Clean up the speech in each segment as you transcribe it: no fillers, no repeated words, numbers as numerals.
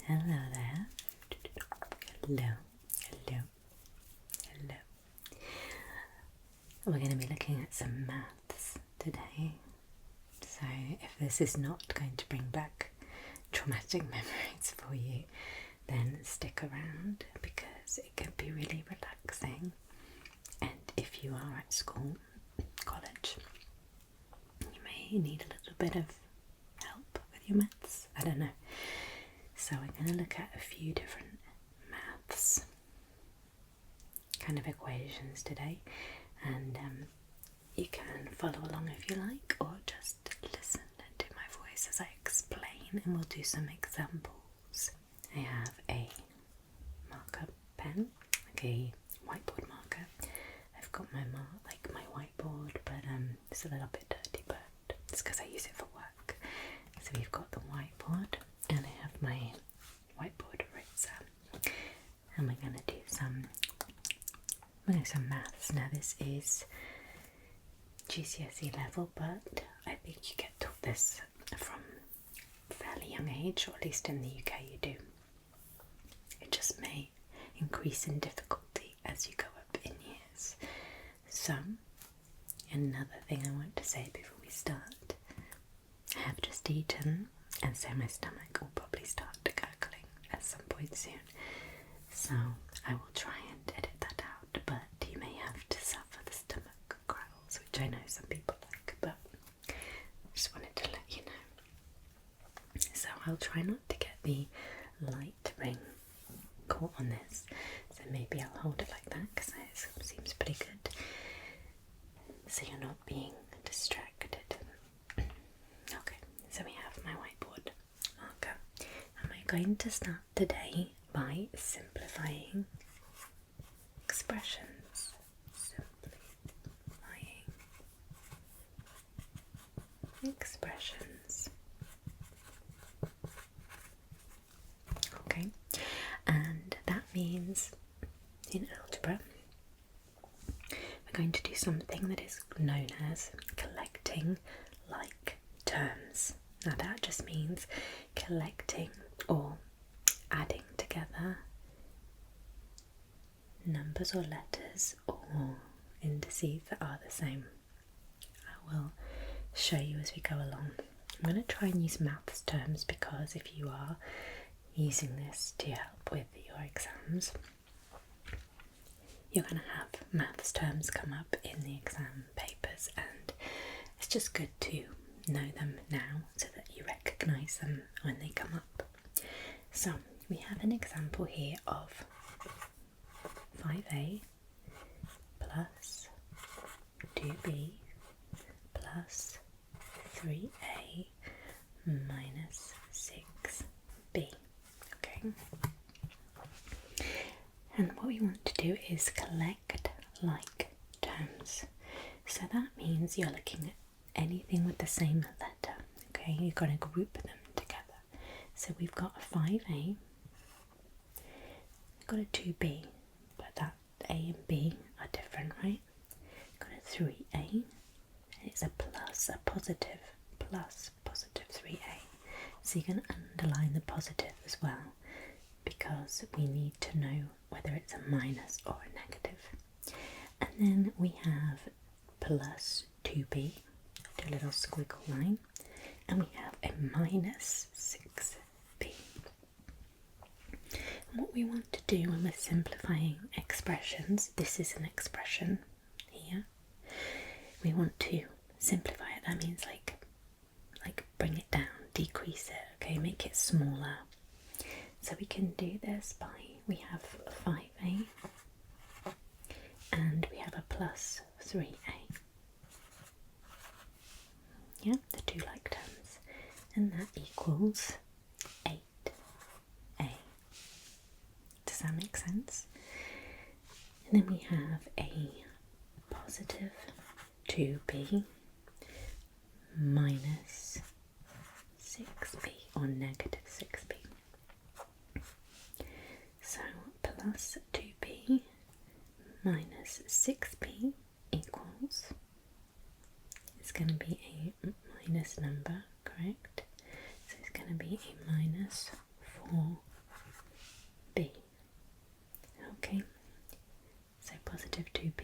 Hello there. Hello, hello, hello. We're going to be looking at some maths today. So if this is not going to bring back traumatic memories for you, then stick around because it can be really relaxing. And if you are at school, college, you may need a little bit of help with your maths. I don't know. So we're going to look at a few different maths kind of equations today, and you can follow along if you like, or just listen to my voice as I explain, and we'll do some examples. I have a marker pen, like a whiteboard marker. I've got my whiteboard, but it's a little bit dirty, but it's because I use it for work. So we've got the whiteboard, and I have my whiteboard eraser, and we're going to do some maths. Now this is GCSE level, but I think you get taught this from a fairly young age, or at least in the UK you do. It just may increase in difficulty as you go up in years. So, another thing I want to say before we start, I have just eaten, and so my stomach will probably start gurgling at some point soon. So I will try and edit that out, but you may have to suffer the stomach growls, which I know some people like, but I just wanted to let you know. So I'll try not to get the light ring caught on this, so maybe I'll hold it like that because it seems pretty good, so you're not being distracted. Okay, so we have my whiteboard marker, and we're going to start today by simplifying expressions. Simplifying expressions. Okay, and that means in algebra we're going to do something that is known as collecting like terms. Now that just means collecting or adding together numbers or letters or indices that are the same. I will show you as we go along. I'm going to try and use maths terms because if you are using this to help with your exams, you're going to have maths terms come up in the exam papers, and it's just good to know them now so that you recognise them when they come up. So we have an example here of 5a plus 2b plus 3a minus 6b. Okay. And what we want to do is collect like terms. So that means you're looking at anything with the same letter. Okay, you're going to group them together. So we've got a 5a, we've got a 2b, but that a and b are different, right? We've got a 3a, and it's a plus, a positive plus, positive 3a. So you're going to underline the positive as well, because we need to know whether it's a minus or a negative. And then we have plus 2b, do a little squiggle line, and we have a minus 6b. And what we want to do when we're simplifying expressions, this is an expression here, we want to simplify it. That means like bring it down, decrease it, okay, make it smaller. So we can do this by, we have 5a and we have a plus 3a. Yeah, the two like terms, and that equals 8a. Does that make sense? And then we have a positive 2b minus 6b, or negative 6b. So plus 2b minus 6b equals, it's going to be a minus number, correct? So it's going to be a minus 4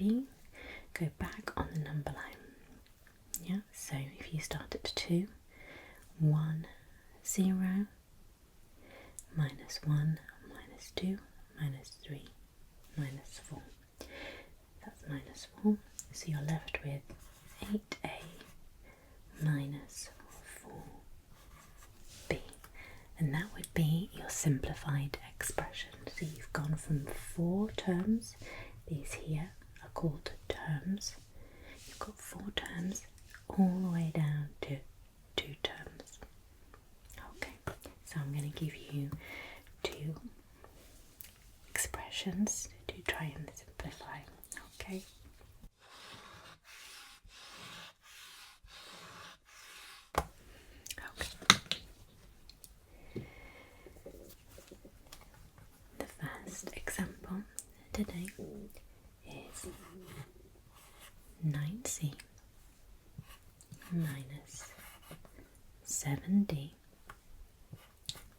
3, go back on the number line. Yeah, so if you start at 2, 1, 0, minus 1, minus 2, minus 3, minus 4. That's minus 4. So you're left with 8a minus 4b. And that would be your simplified expression. So you've gone from 4 terms. These here are called terms. You've got 4 terms all the way down to 2 terms. Okay, so I'm going to give you 2 expressions to try and simplify. Okay. The first example today is 9c minus 7d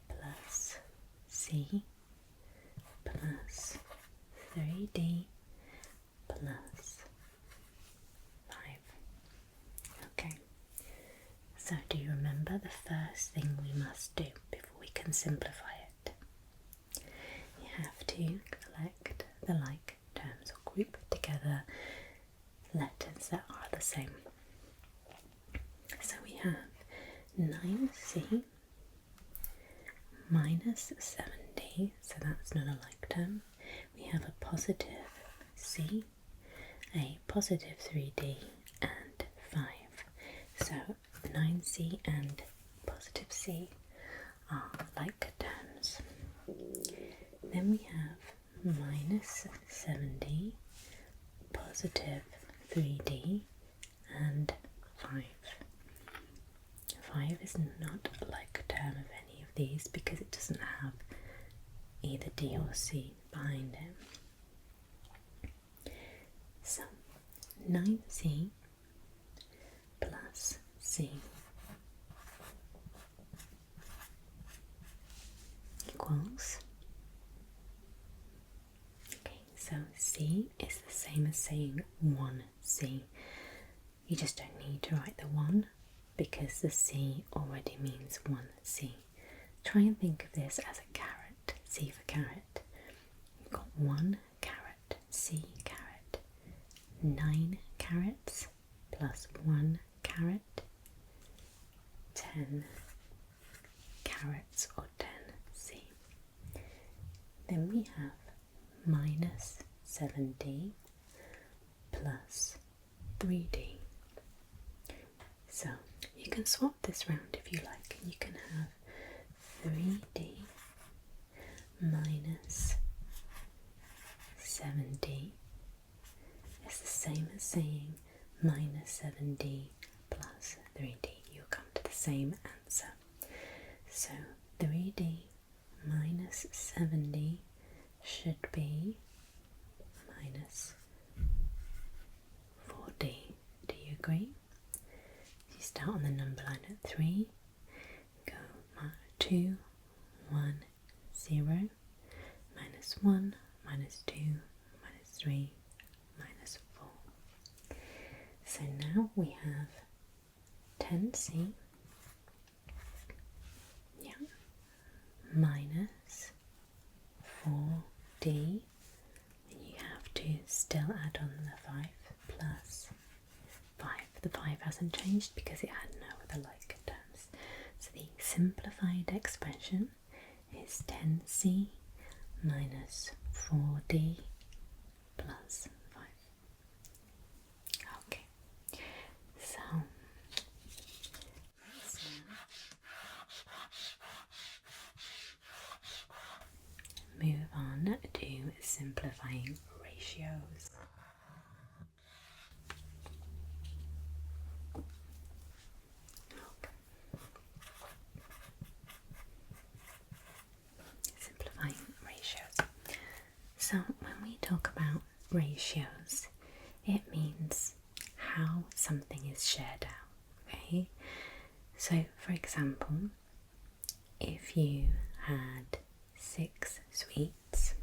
plus c plus 3d plus 5. Okay, so do you remember the first thing we must do before we can simplify it? You have to collect the like terms or group together letters that are the same. So we have 9c minus 7d, so that's not a like term. We have a positive c, a positive 3d, and 5. So 9c and positive c are like terms. Then we have minus 7d, positive 3d, and 5. 5 is not a like term of any of these because it doesn't have either d or c behind it. So 9c plus c equals, okay, so c is the same as saying 1c. You just don't need to write the 1 because the c already means 1c. Try and think of this as a carrot. C for carrot. You've got 1 carrot, c carrot, 9 carrots plus 1 carrot, 10 carrots or 10c. Then we have minus 7d plus 3d. So you can swap this round if you like. You can have 3d minus 7d. It's the same as saying minus 7d plus 3d. You'll come to the same answer. So 3d minus 7d should be minus 4d. Do you agree? You start on the number line at 3, go 2, 1, 0, minus 1, minus 2, minus 3, minus 4. So now we have 10c, yeah, minus 4d, and you have to still add on the 5 plus 5. The 5 hasn't changed because it had no other like terms. So the simplified expression is 10c minus 4d plus 5. Okay, so let's move on to simplifying ratios. So when we talk about ratios, it means how something is shared out, okay? So for example, if you had 6 sweets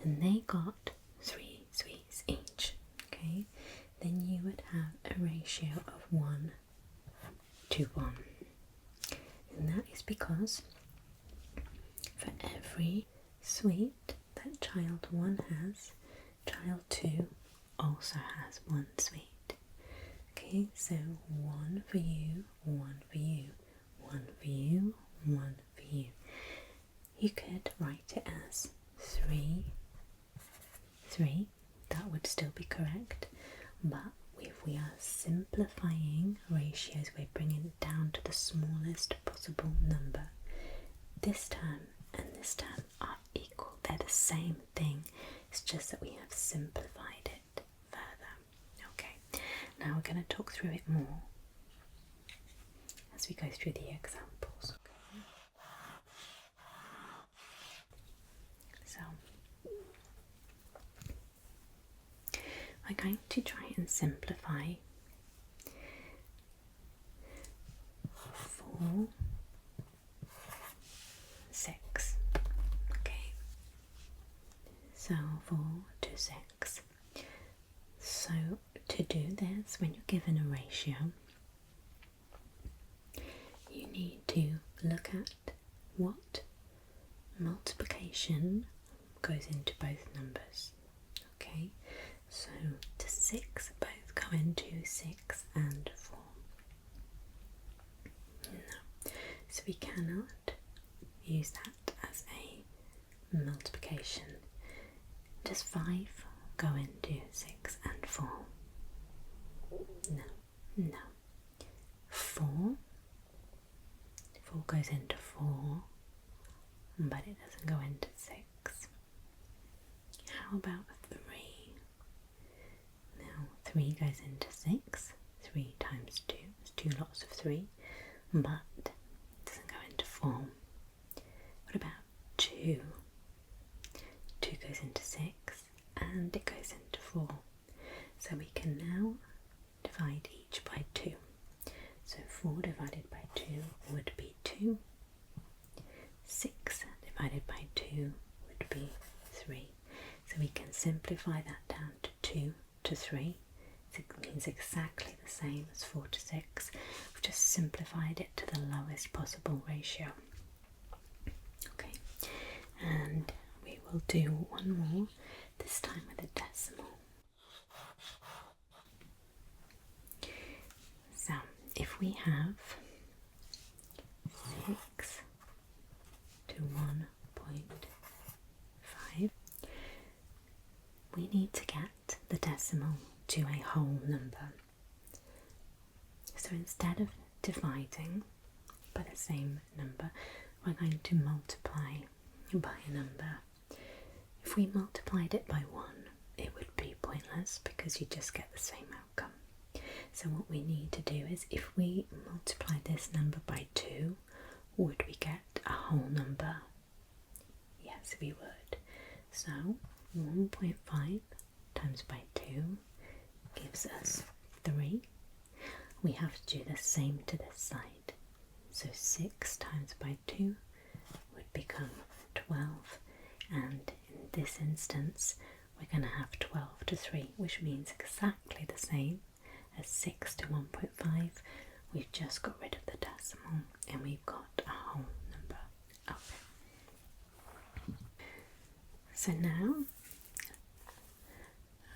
and they got 3 sweets each, okay, then you would have a ratio of 1 to 1. And that is because for every sweet that child 1 has, child 2 also has 1 sweet. Okay, so 1 for you, 1 for you, 1 for you, 1 for you. You could write it as 3, 3, that would still be correct, but if we are simplifying ratios, we're bringing it down to the smallest possible number. This term and this term are equal, they're the same thing, it's just that we have simplified it further. Okay, now we're going to talk through it more as we go through the examples. Okay. So we're going to try and simplify 4, 6. Okay, so 4 to 6. So to do this, when you're given a ratio, you need to look at what multiplication goes into both numbers. Okay, so to 6 both go into 6 and 4. No, so we cannot use that as a multiplication. Does 5 go into 6 and 4? No, no. 4 goes into 4, but it doesn't go into 6. How about 3? Now 3 goes into 6. 3 times 2 is 2 lots of 3, but it doesn't go into 4. What about 2? 2 goes into 6 and it goes into 4. So we can now divide each by 2. So 4 divided by 2 would be 2. 6 divided by 2 would be 3. So we can simplify that down to 2 to 3. It means exactly the same as 4 to 6. We've just simplified it to the lowest possible ratio. Okay, and we will do one more, this time with a decimal. So if we have 6 to 1.5, we need to get the decimal to a whole number. So instead of dividing by the same number, we're going to multiply by a number. If we multiplied it by 1, it would be pointless because you just get the same outcome. So what we need to do is, if we multiply this number by 2, would we get a whole number? Yes, we would. So 1.5 times by 2 gives us 3. We have to do the same to this side. So 6 times by 2 would become 12, and in this instance we're going to have 12 to 3, which means exactly the same as 6 to 1.5. We've just got rid of the decimal and we've got a whole number. Okay. So now,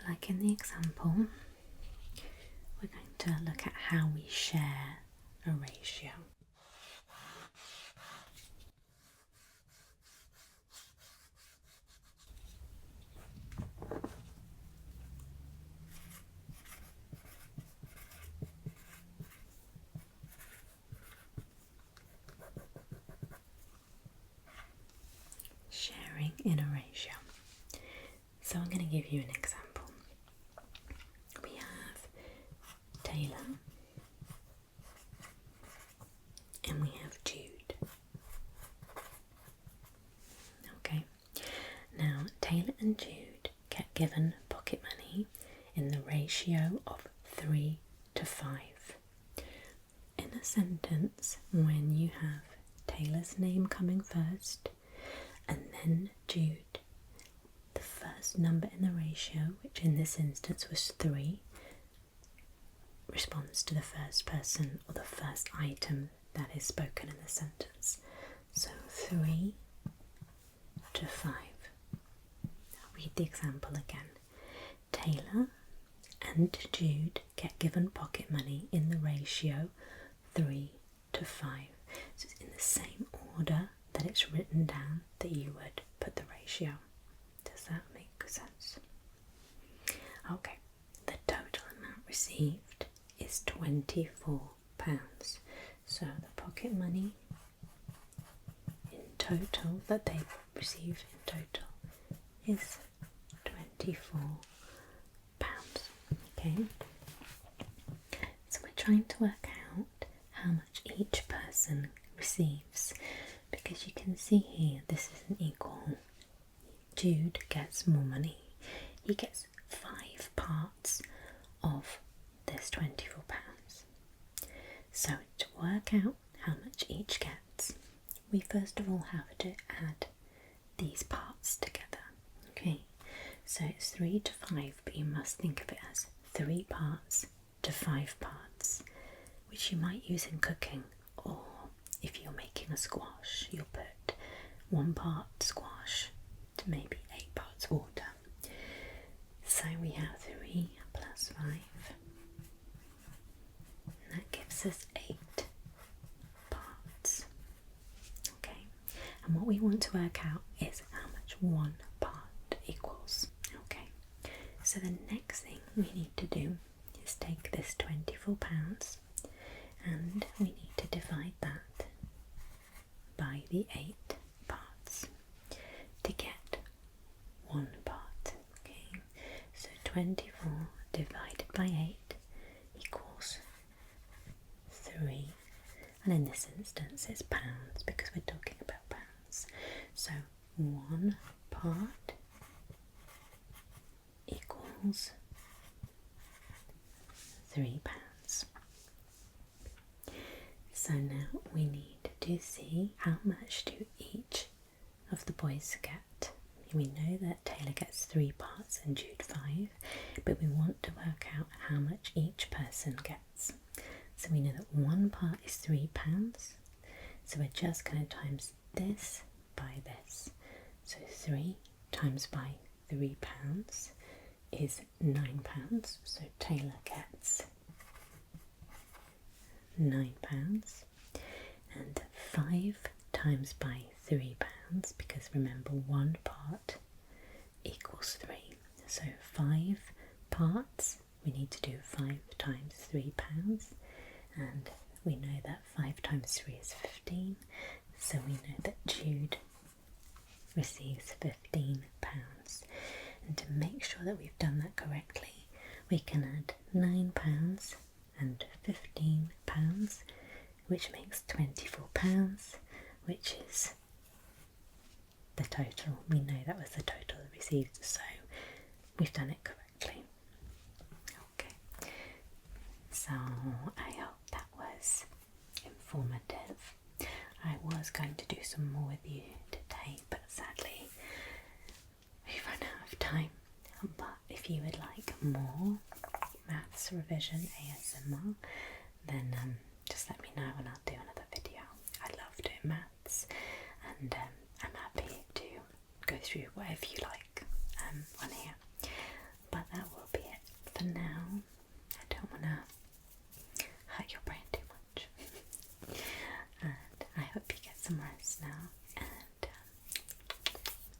like in the example, we're going to look at how we share a ratio. Sharing in a ratio. So I'm going to give you an example. We have Taylor and we have Jude. Okay, now Taylor and Jude get given pocket money in the ratio of 3 to 5. In a sentence, when you have Taylor's name coming first and then Jude, the first number in the ratio, which in this instance was 3, responds to the first person or the first item that is spoken in the sentence. So 3 to 5. I'll read the example again. Taylor and Jude get given pocket money in the ratio 3 to 5. So it's in the same order that it's written down that you would put the ratio. Does that make sense? Okay, the total amount received is £24. So the pocket money in total that they received in total is £24. Okay, so we're trying to work out how much each person receives, because you can see here this isn't equal. Jude gets more money. He gets 5 parts of this £24. So to work out how much each gets, we first of all have to add these parts together. Okay, so it's 3 to 5, but you must think of it as 3 parts to 5 parts, which you might use in cooking, or if you're making a squash, you'll put 1 part squash to maybe 8 parts water. So we have 3 plus 5, and that gives us 8 parts. Okay, and what we want to work out is how much 1 part equals. Okay, so the next thing we need to do is take this £24 and we need to divide that by the 8 parts to get 1 part. Okay, so 24 divided by 8 equals 3, and in this instance it's pounds because we're talking about pounds. So 1 part equals £3. So now we need to see how much do each of the boys get. We know that Taylor gets 3 parts and Jude 5, but we want to work out how much each person gets. So we know that 1 part is £3, so we're just going to times this by this. So 3 times by £3 is £9, so Taylor gets £9, and 5 times by £3, because remember 1 part equals 3, so 5 parts, we need to do 5 times £3, and we know that 5 times 3 is 15, so we know that Jude receives £15. And to make sure that we've done that correctly, we can add £9 and £15, which makes £24, which is the total. We know that was the total received, so we've done it correctly. Okay, so I hope that was informative. I was going to do some more with you today, but sadly we've run out of time. But if you would like more maths revision ASMR, then just let me know and I'll do another video. I love doing maths, and I'm happy to go through whatever you like on here. But that will be it for now. I don't want to hurt your brain too much. And I hope you get some rest now. And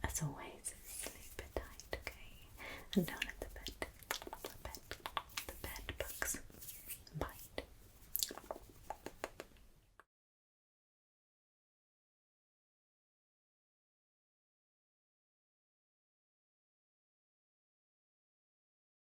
as always, sleep tight, okay? And don't